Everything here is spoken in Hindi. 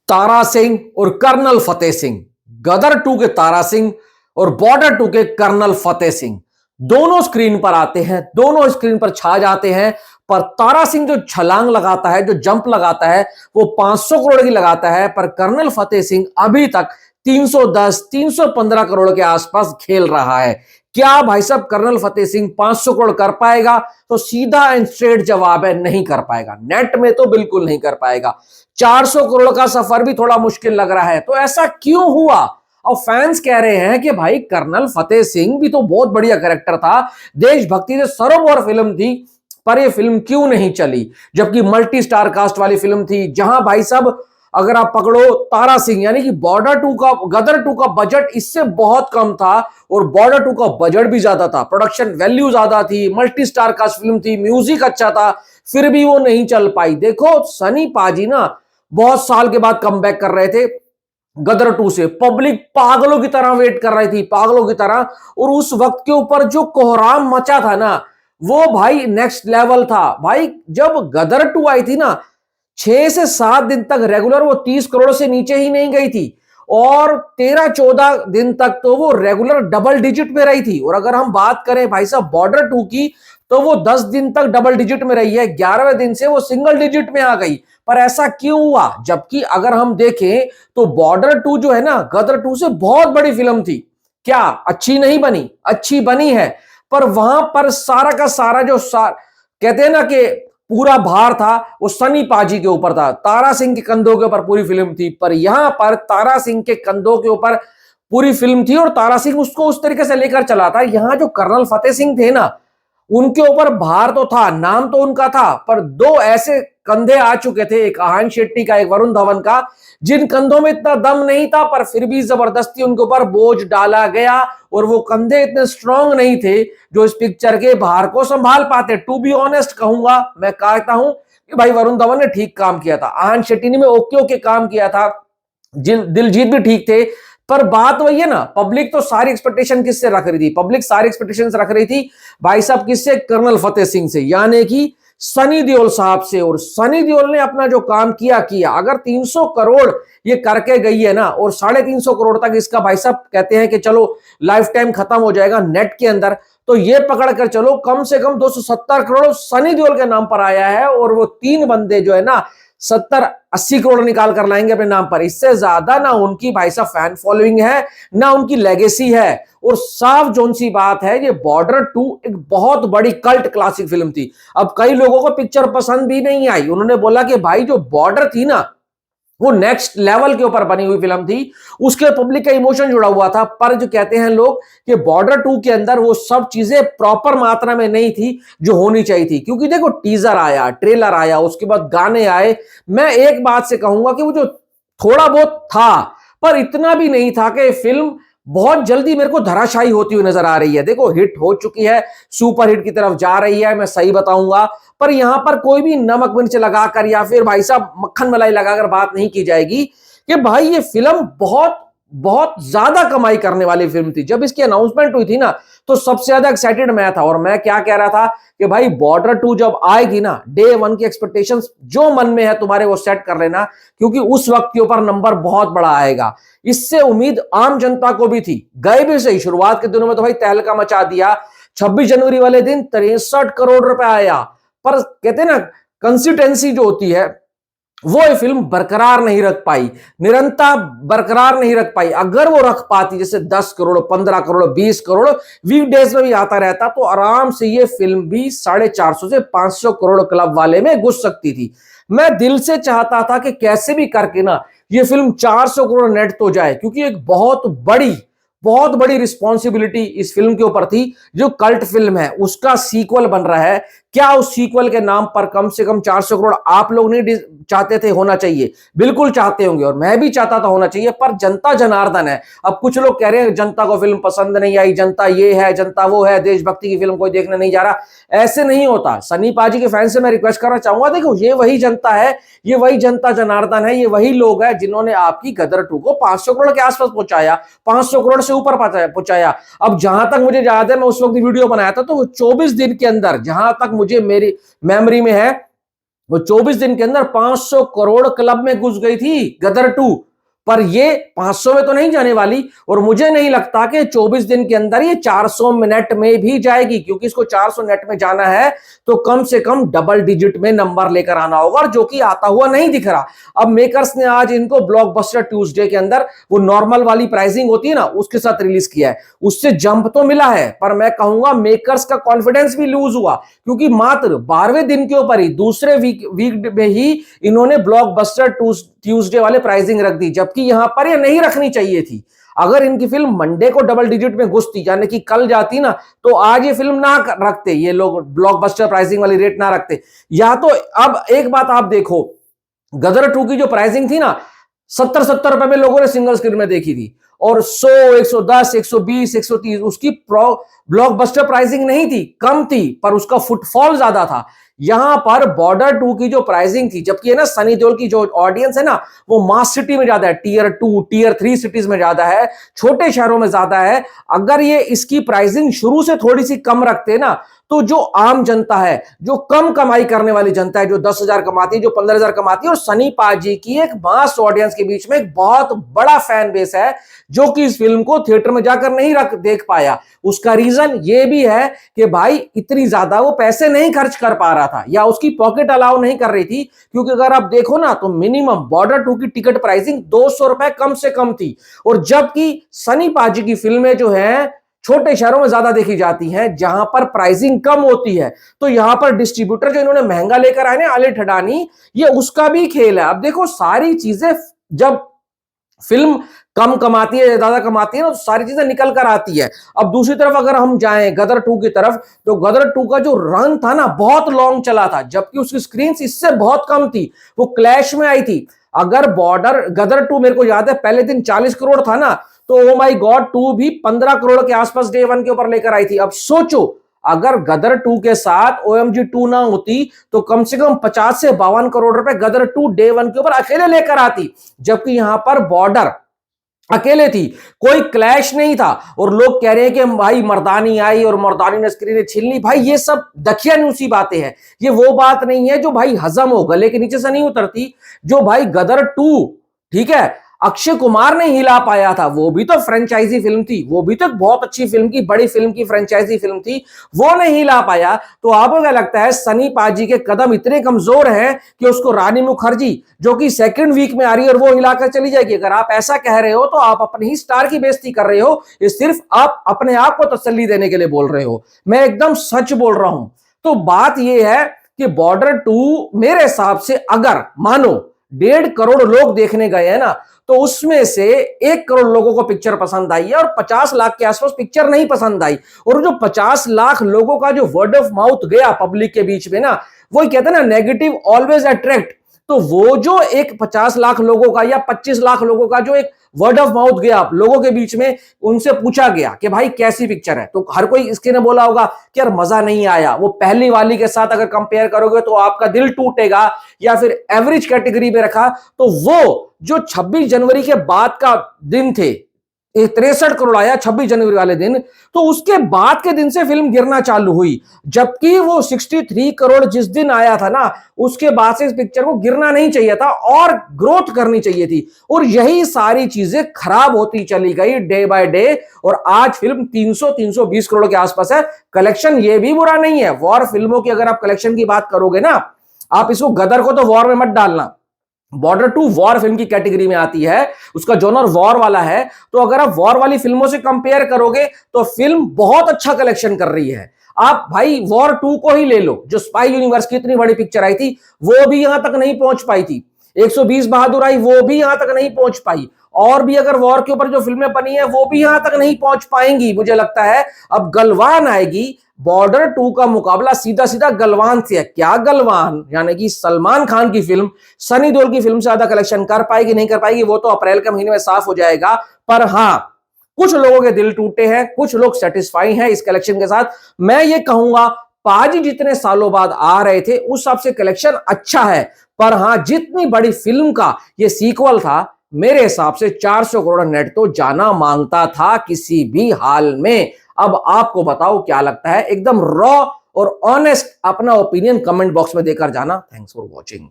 तारा सिंह और कर्नल फतेह सिंह। गदर 2 के तारा सिंह और बॉर्डर 2 के कर्नल फतेह सिंह दोनों स्क्रीन पर आते हैं, दोनों स्क्रीन पर छा जाते हैं। पर तारा सिंह जो छलांग लगाता है, जो जंप लगाता है, वो 500 करोड़ की लगाता है। पर कर्नल फतेह सिंह अभी तक 310 315 करोड़ के आसपास खेल रहा है। क्या भाई साहब कर्नल फतेह सिंह 500 करोड़ कर पाएगा? तो सीधा एंड स्ट्रेट जवाब है, नहीं कर पाएगा। नेट में तो बिल्कुल नहीं कर पाएगा। 400 करोड़ का सफर भी थोड़ा मुश्किल लग रहा है। तो ऐसा क्यों हुआ? और फैंस कह रहे हैं कि भाई कर्नल फतेह सिंह भी तो बहुत बढ़िया कैरेक्टर था, देशभक्ति से सरोवर फिल्म थी, पर यह फिल्म क्यों नहीं चली? जबकि मल्टी स्टार कास्ट वाली फिल्म थी, जहां भाई साहब अगर आप पकड़ो तारा सिंह यानी कि बॉर्डर 2 का, गदर 2 का बजट इससे बहुत कम था और बॉर्डर 2 का बजट भी ज्यादा था, प्रोडक्शन वैल्यू ज्यादा थी, मल्टी स्टार कास्ट फिल्म थी, म्यूजिक अच्छा था, फिर भी वो नहीं चल पाई। देखो सनी पाजी ना बहुत साल के बाद कमबैक कर रहे थे गदर 2 से, पब्लिक पागलों की तरह वेट कर रही थी, पागलों की तरह। और उस वक्त के ऊपर जो कोहराम मचा था ना, वो भाई नेक्स्ट लेवल था भाई। जब गदर 2 आई थी ना, 6 से 7 दिन तक रेगुलर वो 30 करोड़ से नीचे ही नहीं गई थी और 13-14 दिन तक तो वो रेगुलर डबल डिजिट में रही थी। और अगर हम बात करें भाई साहब बॉर्डर 2 की, तो वो 10 दिन तक डबल डिजिट में रही है, 11वें दिन से वो सिंगल डिजिट में आ गई। पर ऐसा क्यों हुआ? जबकि अगर हम देखें तो बॉर्डर 2 जो है ना, गदर 2 से बहुत बड़ी फिल्म थी। क्या अच्छी नहीं बनी? अच्छी बनी है, पर वहां पर सारा का सारा जो कहते हैं ना कि पूरा भार था वो सनी पाजी के ऊपर था, तारा सिंह के कंधों के ऊपर पूरी फिल्म थी। पर यहां पर तारा सिंह के कंधों के ऊपर पूरी फिल्म थी और तारा सिंह उसको उस तरीके से लेकर चला था। यहां जो कर्नल फतेह सिंह थे ना, उनके ऊपर भार तो था, नाम तो उनका था, पर दो ऐसे कंधे आ चुके थे, एक आहान शेट्टी का, एक वरुण धवन का, जिन कंधों में इतना दम नहीं था, पर फिर भी जबरदस्ती उनके ऊपर बोझ डाला गया और वो कंधे इतने स्ट्रांग नहीं थे जो इस पिक्चर के भार को संभाल पाते। टू बी ऑनेस्ट कहूंगा, मैं कहता हूं कि भाई वरुण धवन ने ठीक काम किया था, आहान शेट्टी ने ओके ओके काम किया था, दिलजीत भी ठीक थे। पर बात वही है ना, पब्लिक तो सारी एक्सपेक्टेशन किससे रख रही थी? पब्लिक सारी एक्सपेक्टेशन रख रही थी भाई साहब किससे? कर्नल फतेह सिंह से, यानी कि सनी देओल साहब से। और सनी देओल ने अपना जो काम किया किया। अगर 300 करोड़ ये करके गई है ना, और 350 करोड़ तक इसका भाई साहब कहते हैं कि चलो लाइफ टाइम खत्म हो जाएगा नेट के अंदर, तो ये पकड़ कर चलो कम से कम 270 करोड़ सनी देओल के नाम पर आया है। और वो तीन बंदे जो है ना 70-80 करोड़ निकाल कर लाएंगे अपने नाम पर। इससे ज्यादा ना उनकी भाई साहब फैन फॉलोइंग है, ना उनकी लेगेसी है। और साफ जोन सी बात है, ये बॉर्डर 2 एक बहुत बड़ी कल्ट क्लासिक फिल्म थी। अब कई लोगों को पिक्चर पसंद भी नहीं आई, उन्होंने बोला कि भाई जो बॉर्डर थी ना, वो नेक्स्ट लेवल के ऊपर बनी हुई फिल्म थी, उसके पब्लिक का इमोशन जुड़ा हुआ था। पर जो कहते हैं लोग कि बॉर्डर 2 के अंदर वो सब चीजें प्रॉपर मात्रा में नहीं थी जो होनी चाहिए थी। क्योंकि देखो टीजर आया, ट्रेलर आया, उसके बाद गाने आए। मैं एक बात से कहूंगा कि वो जो थोड़ा बहुत था, पर इतना भी नहीं था कि फिल्म बहुत जल्दी मेरे को धराशायी होती हुई नजर आ रही है। देखो हिट हो चुकी है, सुपर हिट की तरफ जा रही है, मैं सही बताऊंगा। पर यहां पर कोई भी नमक मिर्च लगाकर या फिर भाई साहब मक्खन मलाई लगाकर बात नहीं की जाएगी कि भाई ये फिल्म बहुत बहुत ज्यादा कमाई करने वाली फिल्म थी। जब इसकी अनाउंसमेंट हुई थी ना, तो सबसे ज्यादा एक्साइटेड मैं था। और मैं क्या कह रहा था कि भाई बॉर्डर 2 जब आएगी ना, डे 1 की एक्सपेक्टेशंस जो मन में है तुम्हारे वो सेट कर लेना, क्योंकि उस वक्त के ऊपर नंबर बहुत बड़ा आएगा। इससे उम्मीद आम जनता को भी थी, गए भी सही। शुरुआत के दिनों में तो भाई तहलका मचा दिया। 26 जनवरी वाले दिन 63 करोड़ रुपए आया। पर कहते हैं ना, कंसिस्टेंसी जो होती है वो ये फिल्म बरकरार नहीं रख पाई, निरंतर बरकरार नहीं रख पाई। अगर वो रख पाती, जैसे 10 करोड़, 15 करोड़, 20 करोड़ वीकडेज में भी आता रहता, तो आराम से ये फिल्म भी 450 से 500 करोड़ क्लब वाले में घुस सकती थी। मैं दिल से चाहता था कि कैसे भी करके ना ये फिल्म 400 करोड़ नेट तो जाए, क्योंकि एक बहुत बड़ी रिस्पॉन्सिबिलिटी इस फिल्म के ऊपर थी। जो कल्ट फिल्म है उसका सीक्वल बन रहा है, क्या उस सीक्वल के नाम पर कम से कम 400 करोड़ आप लोग नहीं चाहते थे होना चाहिए? बिल्कुल चाहते होंगे, और मैं भी चाहता था होना चाहिए। पर जनता जनार्दन है। अब कुछ लोग कह रहे हैं जनता को फिल्म पसंद नहीं आई, जनता ये है, जनता वो है, देशभक्ति की फिल्म कोई देखने नहीं जा रहा। ऐसे नहीं होता। सनी पाजी के फैन से मैं रिक्वेस्ट करना चाहूंगा, देखो ये वही जनता है, ये वही जनता जनार्दन है, ये वही लोग है जिन्होंने आपकी गदर 2 को 500 करोड़ के आसपास पहुंचाया, 500 करोड़ से ऊपर पहुंचाया। अब जहां तक मुझे याद है, मैं उस वक्त वीडियो बनाया था, तो 24 दिन के अंदर, जहां तक मुझे मेरी मेमोरी में है, वो 24 दिन के अंदर 500 करोड़ क्लब में घुस गई थी गदर 2, पर ये 500 में तो नहीं जाने वाली, और मुझे नहीं लगता कि 24 दिन के अंदर ये 400 मिनट में भी जाएगी, क्योंकि इसको 400 नेट में जाना है तो कम से कम डबल डिजिट में नंबर लेकर आना होगा, और जो कि आता हुआ नहीं दिख रहा। अब मेकर्स ने आज इनको ब्लॉकबस्टर ट्यूसडे के अंदर वो नॉर्मल वाली प्राइसिंग होती है ना, उसके साथ रिलीज किया है, उससे जंप तो मिला है, पर मैं कहूंगा मेकर्स का कॉन्फिडेंस भी लूज हुआ, क्योंकि मात्र 12वें दिन के ऊपर ही, दूसरे वीक में ही इन्होंने ब्लॉकबस्टर ट्यूसडे वाले प्राइसिंग रख दी, जबकि यहां पर ये नहीं रखनी चाहिए थी। अगर इनकी फिल्म मंडे को डबल डिजिट में घुसती, यानी कि कल जाती ना, तो आज ये फिल्म ना रखते, ये लोग ब्लॉकबस्टर प्राइसिंग वाली रेट ना रखते। या तो अब एक बात आप देखो, गदर 2 की जो प्राइसिंग थी ना, 70 रुपए में लोगों ने सिंगल स्क्रीन में देखी थी, और 100, 110, 120, 130 उसकी ब्लॉकबस्टर प्राइसिंग नहीं थी, कम थी, पर उसका फुटफॉल ज्यादा था। यहां पर बॉर्डर 2 की जो प्राइसिंग थी, जबकि है ना सनी देओल की जो ऑडियंस है ना, वो मास सिटी में ज्यादा है, टियर 2, टियर 3 सिटीज में ज्यादा है, छोटे शहरों में ज्यादा है। अगर ये इसकी प्राइसिंग शुरू से थोड़ी सी कम रखते ना, तो जो आम जनता है, जो कम कमाई करने वाली जनता है, जो 10,000 कमाती है, जो 15,000 कमाती है, और सनी पाजी की एक मास ऑडियंस के बीच में एक बहुत बड़ा फैन बेस है, जो कि इस फिल्म को थिएटर में जाकर नहीं देख पाया। उसका रीजन ये भी है कि भाई इतनी ज्यादा वो पैसे नहीं खर्च कर पा रहा था, या उसकी पॉकेट अलाउ नहीं कर रही थी, क्योंकि अगर आप देखो ना, तो मिनिमम बॉर्डर 2 की टिकट प्राइसिंग 200 रुपए कम से कम थी, और जबकि सनी पाजी की फिल्में जो है छोटे शहरों में ज्यादा देखी जाती हैं, जहां पर प्राइसिंग कम होती है। तो यहां पर डिस्ट्रीब्यूटर जो इन्होंने महंगा लेकर आए ना, अली ठडानी, ये उसका भी खेल है। अब देखो, सारी चीजें जब फिल्म कम कमाती है, ज्यादा कमाती है ना, तो सारी चीजें निकल कर आती है। अब दूसरी तरफ अगर हम जाएं गदर 2 की तरफ, तो गदर 2 का जो रन था ना, बहुत लॉन्ग चला था, जबकि उसकी स्क्रीन इससे बहुत कम थी, वो क्लैश में आई थी। अगर बॉर्डर गदर 2, मेरे को याद है पहले दिन 40 करोड़ था ना, तो ओ माय गॉड 2 भी 15 करोड़ के आसपास डे 1 के ऊपर लेकर आई थी। अब सोचो, अगर गदर 2 के साथ OMG 2 ना होती, तो कम से कम 50 से 52 करोड़ रुपए गदर 2 डे 1 के ऊपर अकेले लेकर आती, जबकि यहां पर बॉर्डर अकेले थी, कोई क्लैश नहीं था। और लोग कह रहे हैं कि भाई मर्दानी आई और मर्दानी ने स्क्रीन छीन ली, भाई ये सब दखिया न्यूसी बातें हैं, ये वो बात नहीं है जो भाई हजम हो, गले के नीचे से नहीं उतरती। जो भाई गदर 2, ठीक है, अक्षय कुमार ने हिला पाया था, वो भी तो फ्रेंचाइजी फिल्म थी, वो भी तो बहुत अच्छी फिल्म की, बड़ी फिल्म की फ्रेंचाइजी फिल्म थी, वो नहीं हिला पाया। तो आपको क्या लगता है, सनी पाजी के कदम इतने कमजोर हैं कि उसको रानी मुखर्जी, जो कि सेकंड वीक में आ रही है, और वो हिलाकर चली जाएगी? अगर आप ऐसा कह रहे हो, तो आप अपने ही स्टार की बेइज्जती कर रहे हो, ये सिर्फ आप अपने आप को तसल्ली देने के लिए बोल रहे हो। मैं एकदम सच बोल रहा हूं। तो बात यह है कि बॉर्डर 2 मेरे हिसाब से, अगर मानो 1.5 करोड़ लोग देखने गए हैं ना, तो उसमें से 1 करोड़ लोगों को पिक्चर पसंद आई है, और 50 लाख के आसपास पिक्चर नहीं पसंद आई। और जो 50 लाख लोगों का जो वर्ड ऑफ माउथ गया पब्लिक के बीच में ना, वो कहते हैं ना, नेगेटिव ऑलवेज अट्रैक्ट। तो वो जो एक 50 लाख लोगों का या 25 लाख लोगों का जो एक वर्ड ऑफ माउथ गया लोगों के बीच में, उनसे पूछा गया कि भाई कैसी पिक्चर है, तो हर कोई इसके ने बोला होगा कि यार मजा नहीं आया। वो पहली वाली के साथ अगर कंपेयर करोगे तो आपका दिल टूटेगा। या फिर एवरेज कैटेगरी में रखा तो वो जो 26 जनवरी के बाद का दिन थे, 63 करोड़ आया 26 जनवरी वाले दिन, तो उसके बाद के दिन से फिल्म गिरना चालू हुई। जबकि वो 63 करोड़ जिस दिन आया था ना, उसके बाद से इस पिक्चर को गिरना नहीं चाहिए था और ग्रोथ करनी चाहिए थी। और यही सारी चीजें खराब होती चली गई डे बाय डे, और आज फिल्म 300-320 करोड़ के आसपास है। कलेक्शन ये भी बुरा नहीं है। वॉर फिल्मों की अगर आप कलेक्शन की बात करोगे ना, आप इसको गदर को तो वॉर में मत डालना, बॉर्डर 2 वॉर फिल्म की कैटेगरी में आती है, उसका जॉनर वॉर वाला है। तो अगर आप वॉर वाली फिल्मों से कंपेयर करोगे तो फिल्म बहुत अच्छा कलेक्शन कर रही है। आप भाई वॉर 2 को ही ले लो, जो स्पाई यूनिवर्स की इतनी बड़ी पिक्चर आई थी, वो भी यहां तक नहीं पहुंच पाई थी। 120 बहादुर आई, वो भी यहां तक नहीं पहुंच पाई। और भी अगर वॉर के ऊपर जो फिल्में बनी है, वो भी यहां तक नहीं पहुंच पाएंगी। मुझे लगता है अब गलवान आएगी। बॉर्डर 2 का मुकाबला सीधा सीधा गलवान से है। क्या गलवान, यानी कि सलमान खान की फिल्म सनी देओल की फिल्म से ज्यादा कलेक्शन कर पाएगी नहीं कर पाएगी, वो तो अप्रैल के महीने में साफ हो जाएगा। पर हां, कुछ लोगों के दिल टूटे हैं, कुछ लोग सेटिस्फाई हैं इस कलेक्शन के साथ। मैं ये कहूंगा, पाजी जितने सालों बाद आ रहे थे उस हिसाब से कलेक्शन अच्छा है। पर हां, जितनी बड़ी फिल्म का ये सीक्वल था, मेरे हिसाब से 400 करोड़ नेट तो जाना मांगता था किसी भी हाल में। अब आपको बताओ क्या लगता है, एकदम रॉ और ऑनेस्ट अपना ओपिनियन कमेंट बॉक्स में देकर जाना। Thanks for watching.